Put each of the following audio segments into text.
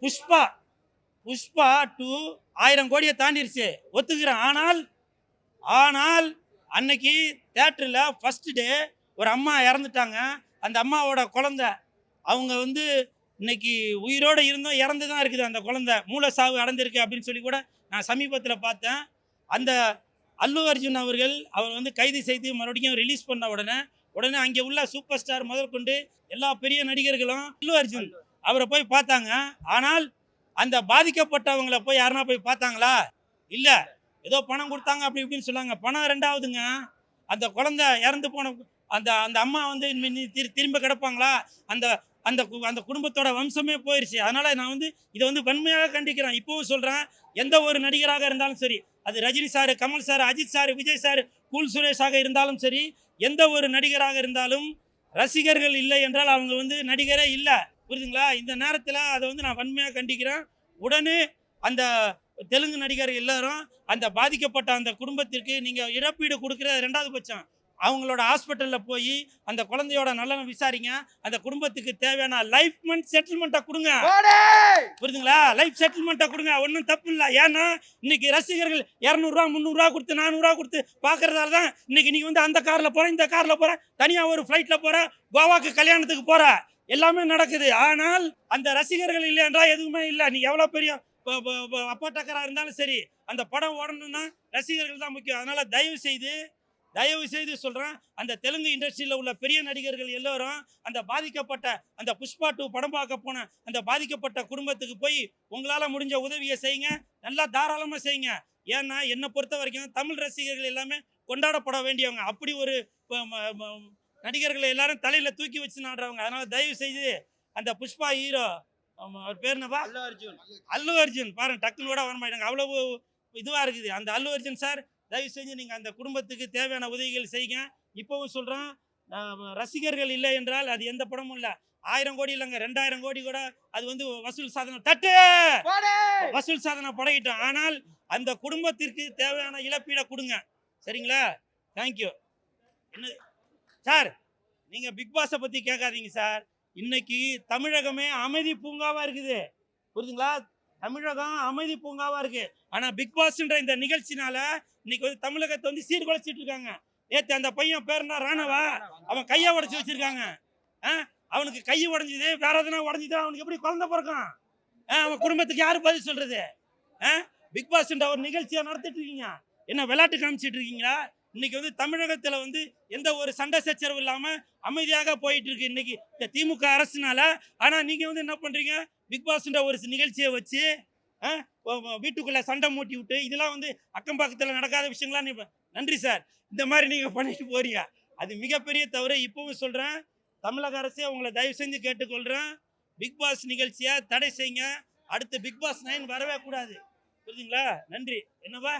புஷ்பா புஷ்பா 2 1000 கோடியை தாண்டிருச்சு, ஒத்துக்கிறேன். ஆனால் ஆனால் அன்னைக்கு தேட்டரில் ஃபர்ஸ்ட் டே ஒரு அம்மா இறந்துட்டாங்க. அந்த அம்மாவோட குழந்தை அவங்க வந்து இன்னைக்கு உயிரோடு இருந்தும் இறந்து தான் இருக்குது. அந்த குழந்தை மூளை சாவு அடைஞ்சிருக்கு அப்படின்னு சொல்லி கூட நான் சமீபத்தில் பார்த்தேன். அந்த அல்லு அர்ஜுன் அவர் வந்து கைது செய்து மறுபடியும் ரிலீஸ் பண்ண உடனே அங்கே உள்ள சூப்பர் ஸ்டார் முதற்கொண்டு எல்லா பெரிய நடிகர்களும் அல்லு அர்ஜுன் அவரை போய் பார்த்தாங்க. ஆனால் அந்த பாதிக்கப்பட்டவங்களை போய் யாருன்னா போய் பார்த்தாங்களா? இல்லை. ஏதோ பணம் கொடுத்தாங்க அப்படி இப்படின்னு சொன்னாங்க. பணம் ரெண்டாவதுங்க. அந்த குழந்தை இறந்து போன அந்த அந்த அம்மா வந்து திரும்ப கிடப்பாங்களா? அந்த அந்த அந்த குடும்பத்தோட வம்சமே போயிடுச்சு. அதனால நான் வந்து இதை வந்து வன்மையாக கண்டிக்கிறேன். இப்பவும் சொல்கிறேன், எந்த ஒரு நடிகராக இருந்தாலும் சரி, அது Rajini sir, Kamal sir, Ajith sir, Vijay sir, cool சுரேஷாக இருந்தாலும் சரி, எந்த ஒரு நடிகராக இருந்தாலும் ரசிகர்கள் இல்லை என்றால் அவங்க வந்து நடிகரே இல்லை. புரியுதுங்களா? இந்த நேரத்தில் அதை வந்து நான் வன்மையாக கண்டிக்கிறேன். உடனே அந்த தெலுங்கு நடிகர் எல்லாரும் அந்த பாதிக்கப்பட்ட அந்த குடும்பத்திற்கு நீங்கள் இழப்பீடு கொடுக்குற 2வது பட்சம் அவங்களோட ஹாஸ்பிட்டலில் போய் அந்த குழந்தையோட நலனை விசாரிங்க. அந்த குடும்பத்துக்கு தேவையான லைஃப் செட்டில்மெண்ட்டை கொடுங்க. புரியுதுங்களா? லைஃப் செட்டில்மெண்ட்டை கொடுங்க. ஒன்றும் தப்பு இல்லை. ஏன்னா இன்னைக்கு ரசிகர்கள் 200 ரூபா 300 ரூபா கொடுத்து 400 ரூபா கொடுத்து பார்க்கறதால தான் இன்னைக்கு நீங்கள் வந்து அந்த காரில் போகிற, இந்த காரில் போகிற, தனியாக ஒரு ஃப்ளைட்டில் போகிற, கோவாக்கு கல்யாணத்துக்கு போகிற, எல்லாமே நடக்குது. ஆனால் அந்த ரசிகர்கள் இல்லை என்றால் எதுவுமே இல்லை. நீ எவ்வளோ பெரிய அப்பா டக்கராக இருந்தாலும் சரி, அந்த படம் ஓடணும்னா ரசிகர்கள் தான் முக்கியம். அதனால தயவு செய்து சொல்கிறேன், அந்த தெலுங்கு இண்டஸ்ட்ரியில் உள்ள பெரிய நடிகர்கள் எல்லோரும் அந்த பாதிக்கப்பட்ட அந்த புஷ்பா 2 படம் பார்க்க போன அந்த பாதிக்கப்பட்ட குடும்பத்துக்கு போய் உங்களால் முடிஞ்ச உதவியை செய்யுங்க. நல்லா தாராளமாக செய்யுங்க. ஏன்னா என்னை பொறுத்த வரைக்கும் தமிழ் ரசிகர்கள் எல்லாமே கொண்டாடப்பட வேண்டியவங்க. அப்படி ஒரு நடிகர்களை எல்லாரும் தலையில் தூக்கி வச்சு நாடுறவங்க. அதனால் தயவு செய்து அந்த புஷ்பா ஹீரோ, அவர் பேர் என்னப்பா? அல்லு அர்ஜுன். பாருங்க, டக்குன்னு கூட வரமாட்டாங்க, அவ்வளவு இதுவாக இருக்குது. அந்த அல்லு அர்ஜுன் சார், தயவு செஞ்சு நீங்கள் அந்த குடும்பத்துக்கு தேவையான உதவிகள் செய்யுங்க. இப்போவும் சொல்கிறேன், ரசிகர்கள் இல்லை என்றால் அது எந்த படமும் இல்லை. 1000 கோடி இல்லைங்க, 2000 கோடி கூட அது வந்து வசூல் சாதனை வசூல் சாதனை படையிட்டோம். ஆனால் அந்த குடும்பத்திற்கு தேவையான இழப்பீடை கொடுங்க. சரிங்களா? தேங்க்யூ. என்ன சார், நீங்கள் பிக் பாஸை பற்றி கேட்காதீங்க சார். இன்னைக்கு தமிழகமே அமைதி பூங்காவாக இருக்குது. புரியுதுங்களா? தமிழகம் அமைதி பூங்காவாக இருக்குது. ஆனால் பிக் பாஸ்ன்ற இந்த நிகழ்ச்சினால இன்னைக்கு வந்து தமிழகத்தை வந்து சீர்குலைச்சிட்டு இருக்காங்க. நேற்று அந்த பையன் பேர் என்ன, ராணவா, அவன் கையை உடச்சி வச்சிருக்காங்க. அவனுக்கு கை உடஞ்சிது, வேற எதுனா உடஞ்சிது, அவனுக்கு எப்படி குழந்தை பிறக்கும்? அவன் குடும்பத்துக்கு யாரு பதில் சொல்றது? பிக் பாஸ்ன்ற ஒரு நிகழ்ச்சியை நடத்திட்டு இருக்கீங்க, என்ன விளையாட்டு காமிச்சிட்டு இருக்கீங்களா? இன்னைக்கு வந்து தமிழகத்தில் வந்து எந்த ஒரு சண்டை சச்சரவு இல்லாமல் அமைதியாக போயிட்டு இருக்கு இன்னைக்கு இந்த திமுக அரசுனால. ஆனால் நீங்கள் வந்து என்ன பண்ணுறீங்க, பிக் பாஸ்ன்ற ஒரு நிகழ்ச்சியை வச்சு வீட்டுக்குள்ளே சண்டை மூட்டி விட்டு, இதெல்லாம் வந்து அக்கம் பக்கத்தில் நடக்காத விஷயங்களாம். நன்றி சார், இந்த மாதிரி நீங்கள் பண்ணிட்டு போறீங்க, அது மிகப்பெரிய தவறு. இப்பவும் சொல்கிறேன், தமிழக அரசே உங்களை தயவு செஞ்சு கேட்டுக்கொள்கிறேன், பிக் பாஸ் நிகழ்ச்சியை தடை செய்யுங்க. அடுத்து பிக் பாஸ் 9 வரவே கூடாது. புரியுதுங்களா? நன்றி. என்னவா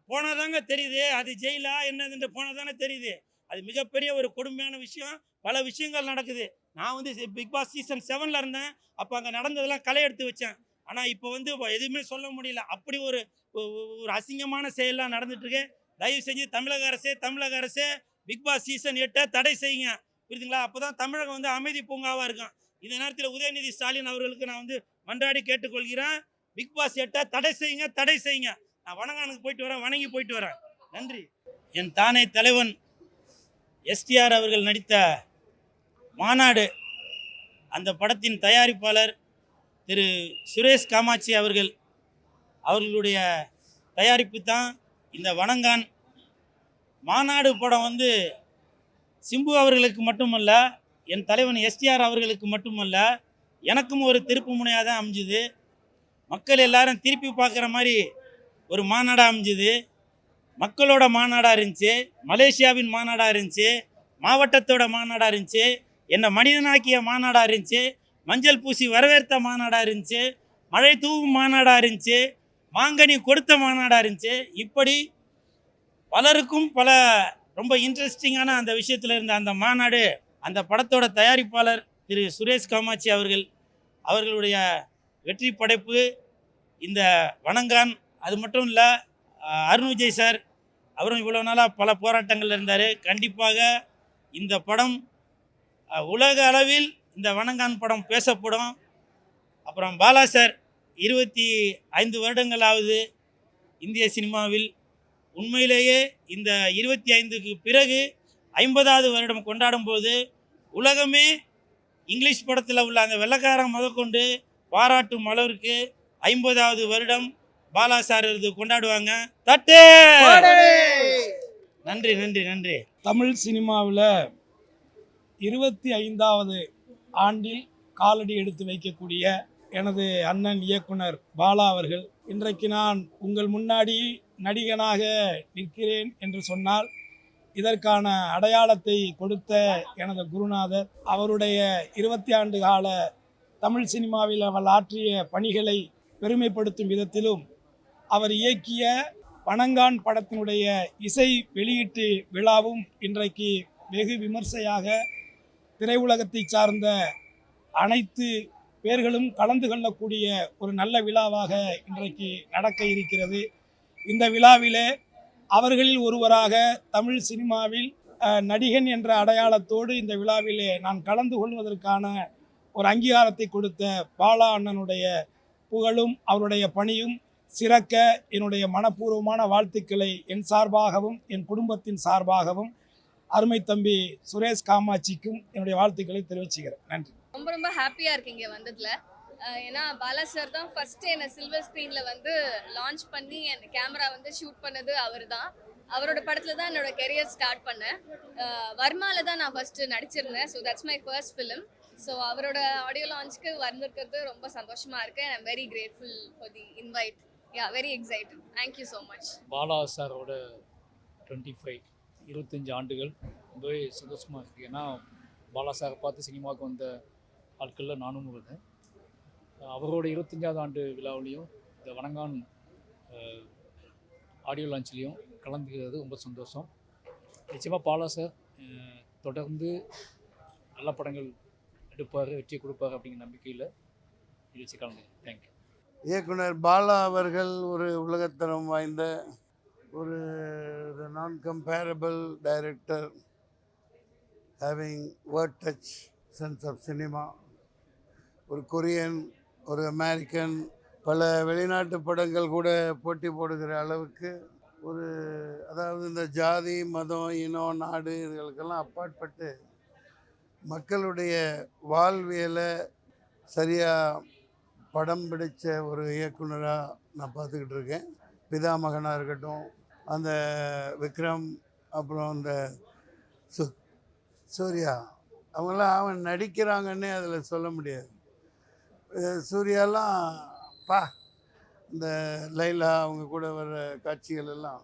போனதாங்க தெரியுது, அது ஜெயிலா என்னதுன்ற போனதானே தெரியுது. அது மிகப்பெரிய ஒரு கொடுமையான விஷயம். பல விஷயங்கள் நடக்குது. நான் வந்து பிக் பாஸ் சீசன் 7ல் இருந்தேன். அப்போ அங்கே நடந்ததெல்லாம் களை எடுத்து வச்சேன். ஆனால் இப்போ வந்து எதுவுமே சொல்ல முடியல. அப்படி ஒரு அசிங்கமான செயலாம் நடந்துட்டுருக்கு. தயவு செஞ்சு தமிழக அரசே பிக் பாஸ் சீசன் 8 தடை செய்யுங்க. புரியுதுங்களா? அப்போ தான் தமிழகம் வந்து அமைதி பூங்காவாக இருக்கும். இந்த நேரத்தில் உதயநிதி ஸ்டாலின் அவர்களுக்கு நான் வந்து மன்றாடி கேட்டுக்கொள்கிறேன், பிக் பாஸ் 8 தடை செய்யுங்க. நான் வணங்கானுக்கு போயிட்டு வரேன், வணங்கி போயிட்டு வரேன். நன்றி. என் தானே தலைவன் எஸ்டிஆர் அவர்கள் நடித்த மாநாடு, அந்த படத்தின் தயாரிப்பாளர் திரு சுரேஷ் காமாட்சி அவர்களுடைய தயாரிப்பு தான் இந்த வணங்கான். மாநாடு படம் வந்து சிம்பு அவர்களுக்கு மட்டுமல்ல, என் தலைவன் எஸ்டிஆர் அவர்களுக்கு மட்டுமல்ல, எனக்கும் ஒரு திருப்பு முனையாக தான் அமைஞ்சுது. மக்கள் எல்லாரும் திருப்பி பார்க்குற மாதிரி ஒரு மாநாடாக அமைஞ்சுது. மக்களோட மாநாடாக இருந்துச்சு, மலேசியாவின் மாநாடாக இருந்துச்சு, மாவட்டத்தோட மாநாடாக இருந்துச்சு, என்னை மனிதனாக்கிய மாநாடாக இருந்துச்சு, மஞ்சள் பூசி வரவேற்ற மாநாடாக இருந்துச்சு, மழை தூவும் மாநாடாக இருந்துச்சு, மாங்கனி கொடுத்த மாநாடாக இருந்துச்சு. இப்படி பலருக்கும் பல ரொம்ப இன்ட்ரெஸ்டிங்கான அந்த விஷயத்தில் இருந்த அந்த மாநாடு, அந்த படத்தோட தயாரிப்பாளர் திரு சுரேஷ் காமாட்சி அவர்களுடைய வெற்றி படைப்பு இந்த வணங்கான். அது மட்டும் இல்லை, அருண் விஜய் சார் அவரும் இவ்வளோ நாளாக பல போராட்டங்கள் இருந்தார். கண்டிப்பாக இந்த படம் உலக அளவில் இந்த வணங்கான் படம் பேசப்படும். அப்புறம் பாலா சார் 25 வருடங்களாவது இந்திய சினிமாவில். உண்மையிலேயே இந்த 25க்கு பிறகு 50வது வருடம் கொண்டாடும் போது உலகமே இங்கிலீஷ் படத்தில் உள்ள அந்த வெள்ளக்காரன் முதற்கொண்டு பாராட்டும் அளவிற்கு 50வது வருடம் பாலா சார் கொண்டாடுவாங்க. தட்டு. நன்றி நன்றி நன்றி. தமிழ் சினிமாவில் 25வது ஆண்டில் காலடி எடுத்து வைக்கக்கூடிய எனது அண்ணன் இயக்குனர் பாலா அவர்கள், இன்றைக்கு நான் உங்கள் முன்னாடி நடிகனாக நிற்கிறேன் என்று சொன்னால் இதற்கான அடையாளத்தை கொடுத்த எனது குருநாதர், அவருடைய 20 ஆண்டு கால தமிழ் சினிமாவில் அவர் ஆற்றிய பணிகளை பெருமைப்படுத்தும் விதத்திலும் அவர் இயக்கிய பனங்கான் படத்தினுடைய இசை வெளியீட்டு விழாவும் இன்றைக்கு வெகு விமர்சையாக திரையுலகத்தை சார்ந்த அனைத்து பேர்களும் கலந்து கொள்ளக்கூடிய ஒரு நல்ல விழாவாக இன்றைக்கு நடக்க இருக்கிறது. இந்த விழாவிலே அவர்களில் ஒருவராக தமிழ் சினிமாவில் நடிகன் என்ற அடையாளத்தோடு இந்த விழாவிலே நான் கலந்து கொள்வதற்கான ஒரு அங்கீகாரத்தை கொடுத்த பாலா அண்ணனுடைய புகழும் அவருடைய பணியும் சிறக்க என்னுடைய மனப்பூர்வமான வாழ்த்துக்களை என் சார்பாகவும் என் குடும்பத்தின் சார்பாகவும் அருமை தம்பி சுரேஷ் காமாட்சிக்கும் என்னுடைய வாழ்த்துக்களை தெரிவிச்சுக்கிறேன். நன்றி. ரொம்ப ரொம்ப ஹாப்பியாக இருக்கு இங்கே வந்ததில். ஏன்னா பாலா சார் தான் ஃபஸ்ட்டு என்னை சில்வர் ஸ்க்ரீனில் வந்து லான்ச் பண்ணி என் கேமரா வந்து ஷூட் பண்ணது அவர் தான். அவரோட படத்தில் தான் என்னோட கெரியர் ஸ்டார்ட் பண்ணேன். வர்மாவில் தான் நான் ஃபஸ்ட்டு நடிச்சிருந்தேன். So that's my first film. So அவரோட ஆடியோ லான்ச்சுக்கு வந்திருக்கிறது ரொம்ப சந்தோஷமாக இருக்குது. I am very grateful for the invite. Very excited. Thank you so much. Bala சாரோட 25 ஆண்டுகள் ரொம்பவே சந்தோஷமாக இருக்குது. ஏன்னா பாலா சாரை பார்த்து சினிமாவுக்கு வந்த ஆட்களில் நானும் இருந்தேன். அவரோட 25வது ஆண்டு விழாவிலையும் இந்த வணங்கான் ஆடியோ லான்ச்லேயும் கலந்துக்கிறது ரொம்ப சந்தோஷம். நிச்சயமாக பாலா சார் தொடர்ந்து நல்ல படங்கள் எடுப்பார், வெற்றி கொடுப்பார் அப்படிங்கிற நம்பிக்கையில் நிகழ்ச்சி கலந்து. தேங்க்யூ. இயக்குனர் பாலா அவர்கள் ஒரு உலகத்தரம் வாய்ந்த ஒரு non comparable director, having world touch sense of cinema. ஒரு கொரியன், ஒரு அமெரிக்கன், பல வெளிநாட்டு படங்கள் கூட போட்டி போடுகிற அளவுக்கு ஒரு, அதாவது இந்த ஜாதி மதம் இனம் நாடு இதுகளுக்கெல்லாம் அப்பாற்பட்டு மக்களுடைய வாழ்வியலை சரியாக படம் பிடித்த ஒரு இயக்குனராக நான் பார்த்துக்கிட்டு இருக்கேன். பிதாமகனாக இருக்கட்டும், அந்த விக்ரம், அப்புறம் அந்த சூர்யா, அவங்களாம் அவன் நடிக்கிறாங்கன்னே அதில் சொல்ல முடியாது. சூர்யாலாம் இந்த லைலா அவங்க கூட வர்ற காட்சிகள் எல்லாம்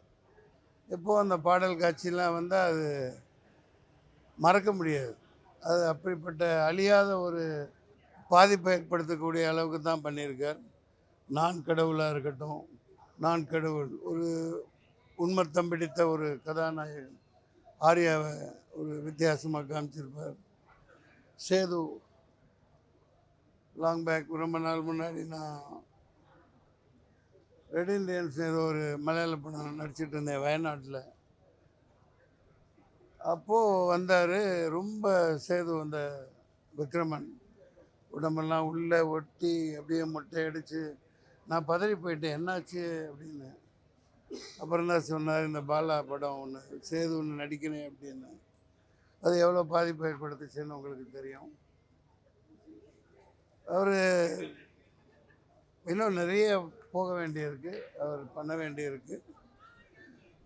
எப்போது அந்த பாடல் காட்சியெலாம் வந்தால் அது மறக்க முடியாது. அது அப்படிப்பட்ட அழியாத ஒரு பாதிப்பை ஏற்படுத்தக்கூடிய அளவுக்கு தான் பண்ணியிருக்கார். நான் கடவுளாக இருக்கட்டும், நான் கடவுள் ஒரு உண்மத்தம் பிடித்த ஒரு கதாநாயகன் ஆர்யாவை ஒரு வித்தியாசமாக காமிச்சிருப்பார். சேது லாங் பேக் ரொம்ப நாள் முன்னாடி நான் ரெட் இண்டியன்ஸ் ஏதோ ஒரு மலையாள படம் நடிச்சிட்டு இருந்தேன் வயநாட்டில். அப்போது வந்தார். ரொம்ப சேது அந்த விக்ரமன் உடம்பெல்லாம் உள்ளே ஒட்டி அப்படியே மொட்டை அடித்து நான் பதறி போயிட்டேன், என்னாச்சு அப்படின்னு. அப்புறம் தான் சொன்னார், இந்த பாலா படம் ஒன்று சேது ஒன்று நடிக்கிறேன் அப்படின்னு. அது எவ்வளோ பாதிப்பு ஏற்படுத்துச்சுன்னு உங்களுக்கு தெரியும். அவர் இன்னும் நிறைய போக வேண்டியிருக்கு, அவர் பண்ண வேண்டியிருக்கு.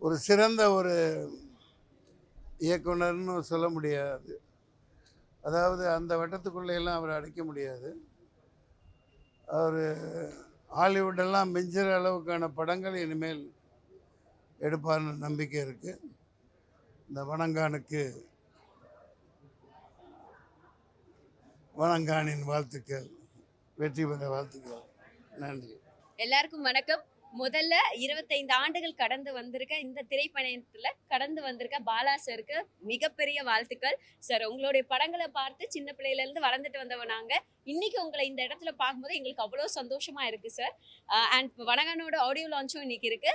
ஒரு சிறந்த ஒரு இயக்குனர்னு சொல்ல முடியாது. அதாவது அந்த வட்டத்துக்குள்ளேயெல்லாம் அவர் அடைக்க முடியாது. அவர் ஹாலிவுட்டெல்லாம் மிஞ்சுற அளவுக்கான படங்கள் இனிமேல் எடுப்பார்னு நம்பிக்கை இருக்குது. இந்த வணங்கானின் வாழ்த்துக்கள், வெற்றி பெற வாழ்த்துக்கள். நன்றி. எல்லாருக்கும் வணக்கம். முதல்ல 25 ஆண்டுகள் கடந்து வந்திருக்க இந்த திரைப்பயணத்துல கடந்து வந்திருக்க பாலா சாருக்கு மிகப்பெரிய வாழ்த்துக்கள் சார். உங்களுடைய படங்களை பார்த்து சின்ன பிள்ளையில இருந்து வளர்ந்துட்டு வந்தவன் நாங்க. இன்னைக்கு உங்களை இந்த இடத்துல பார்க்கும்போது எங்களுக்கு அவ்வளோ சந்தோஷமா இருக்கு சார். அண்ட் வணங்கானோட ஆடியோ லான்ச்சும் இன்னைக்கு இருக்கு.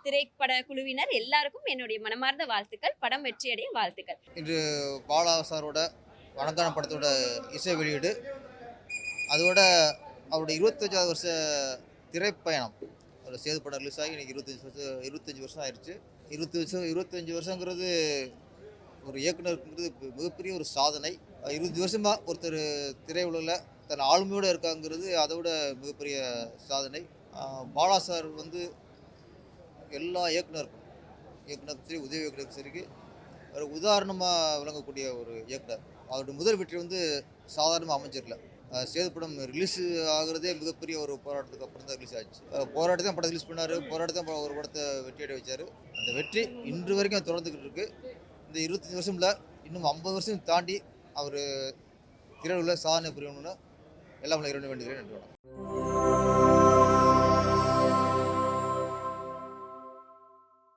திரைப்பட குழுவினர் எல்லாருக்கும் என்னுடைய மனமார்ந்த வாழ்த்துக்கள். படம் வெற்றியடைய வாழ்த்துக்கள். இன்று பாலா சாரோட வணக்கான படத்தோட இசை வெளியீடு, அதோட அவருடைய 25வது வருஷ திரைப்பயணம். ஒரு சேது படம் ரிலீஸ் ஆகி இன்னைக்கு 25 வருஷம் ஆயிடுச்சு. 25 வருஷங்கிறது ஒரு இயக்குனருங்கிறது மிகப்பெரிய ஒரு சாதனை. 20 வருஷமாக ஒருத்தர் திரையுலகில் தன் ஆளுமையோடு இருக்காங்கிறது அதை விட மிகப்பெரிய சாதனை. பாலா சார் வந்து எல்லா இயக்குனருக்கும் சரி, உதவி இயக்குனருக்கும் சரி, ஒரு உதாரணமாக விளங்கக்கூடிய ஒரு இயக்குனர். அவருடைய முதல் வெற்றி வந்து சாதாரணமாக அமைஞ்சிடல. சேது படம் ரிலீஸ் ஆகுறதே மிகப்பெரிய ஒரு போராட்டத்துக்கு அப்புறம் தான் ரிலீஸ் ஆச்சு. போராட்டத்தை படம் ரிலீஸ் பண்ணார், போராட்டத்தை ஒரு படத்தை வெற்றியடை வச்சார். அந்த வெற்றி இன்று வரைக்கும் தொடர்ந்துக்கிட்டு இருக்கு. இந்த 25 வருஷம்ல இன்னும் 50 வருஷம் தாண்டி அவர் திரையுலகில் சாதனை புரியணும்னு எல்லாம் இறைவனை வேண்டுகிறேன். நன்றி.